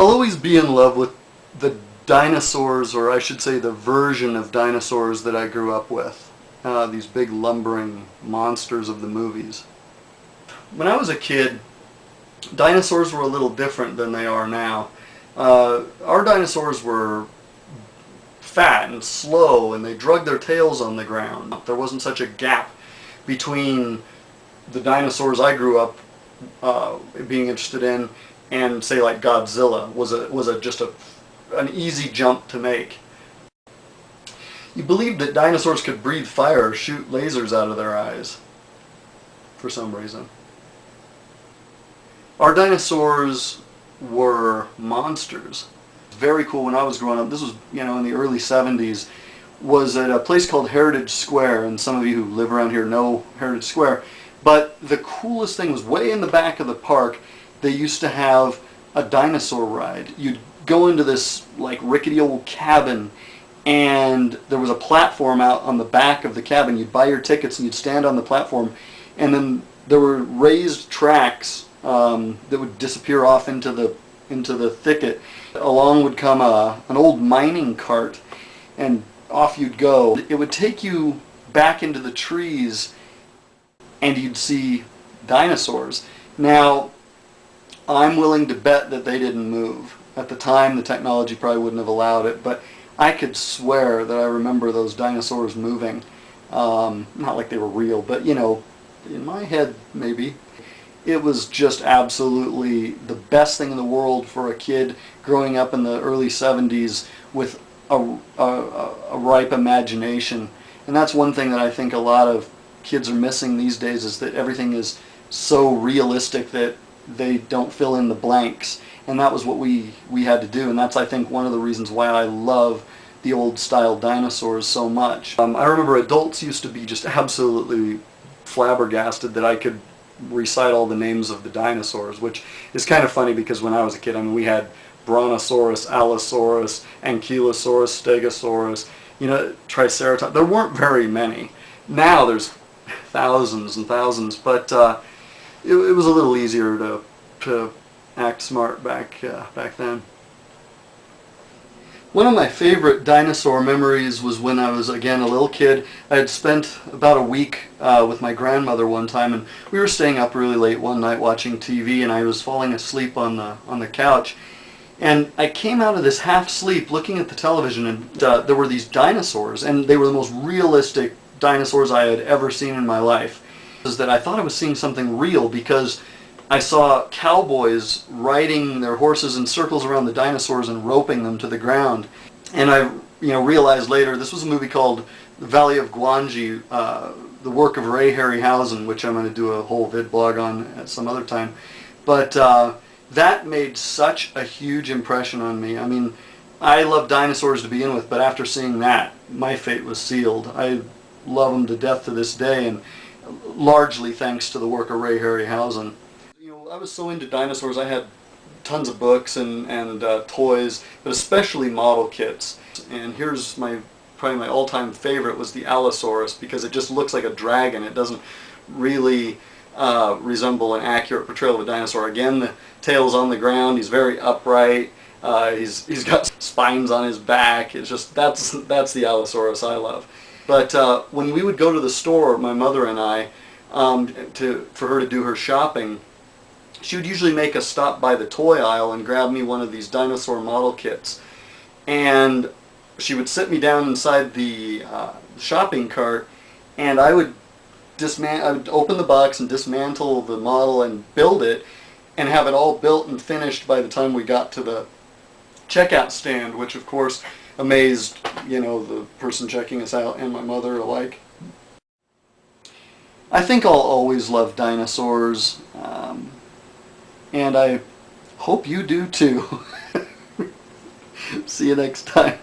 I'll always be in love with the dinosaurs, or I should say the version of dinosaurs that I grew up with. These big lumbering monsters of the movies. When I was a kid, dinosaurs were a little different than they are now. Our dinosaurs were fat and slow, and they drug their tails on the ground. There wasn't such a gap between the dinosaurs I grew up being interested in and, say, like Godzilla was just an easy jump to make. You believed that dinosaurs could breathe fire or shoot lasers out of their eyes for some reason. Our dinosaurs were monsters. Very cool. When I was growing up, this was, in the early 70s, was at a place called Heritage Square, and some of you who live around here know Heritage Square. But the coolest thing was way in the back of the park, they used to have a dinosaur ride. You'd go into this like rickety old cabin, and there was a platform out on the back of the cabin. You'd buy your tickets and you'd stand on the platform, and then there were raised tracks that would disappear off into the thicket. Along would come an old mining cart, and off you'd go. It would take you back into the trees, and you'd see dinosaurs. Now, I'm willing to bet that they didn't move. At the time, the technology probably wouldn't have allowed it, but I could swear that I remember those dinosaurs moving. Not like they were real, but in my head, maybe. It was just absolutely the best thing in the world for a kid growing up in the early 70s with a ripe imagination. And that's one thing that I think a lot of kids are missing these days, is that everything is so realistic that they don't fill in the blanks. And that was what we had to do, and that's, I think, one of the reasons why I love the old style dinosaurs so much. I remember adults used to be just absolutely flabbergasted that I could recite all the names of the dinosaurs, which is kind of funny because when I was a kid, we had Brontosaurus, Allosaurus, Ankylosaurus, Stegosaurus, Triceratops. There weren't very many. Now there's thousands and thousands, but it was a little easier to act smart back then. One of my favorite dinosaur memories was when I was, again, a little kid. I had spent about a week with my grandmother one time, and we were staying up really late one night watching TV, and I was falling asleep on the couch. And I came out of this half sleep looking at the television, and there were these dinosaurs, and they were the most realistic dinosaurs I had ever seen in my life. Is that I thought I was seeing something real, because I saw cowboys riding their horses in circles around the dinosaurs and roping them to the ground. And I realized later this was a movie called The Valley of Gwangi, the work of Ray Harryhausen, which I'm going to do a whole vidblog on at some other time. But that made such a huge impression on me. I love dinosaurs to begin with, but after seeing that, my fate was sealed. I love them to death to this day, and largely thanks to the work of Ray Harryhausen. I was so into dinosaurs, I had tons of books and toys, but especially model kits. And here's probably my all-time favorite was the Allosaurus, because it just looks like a dragon. It doesn't really resemble an accurate portrayal of a dinosaur. Again, the tail's on the ground. He's very upright. He's got spines on his back. It's just that's the Allosaurus I love. But when we would go to the store, my mother and I, for her to do her shopping, she would usually make us stop by the toy aisle and grab me one of these dinosaur model kits. And she would sit me down inside the shopping cart, and I would open the box and dismantle the model and build it, and have it all built and finished by the time we got to the checkout stand, which of course amazed, the person checking us out and my mother alike. I think I'll always love dinosaurs, and I hope you do too. See you next time.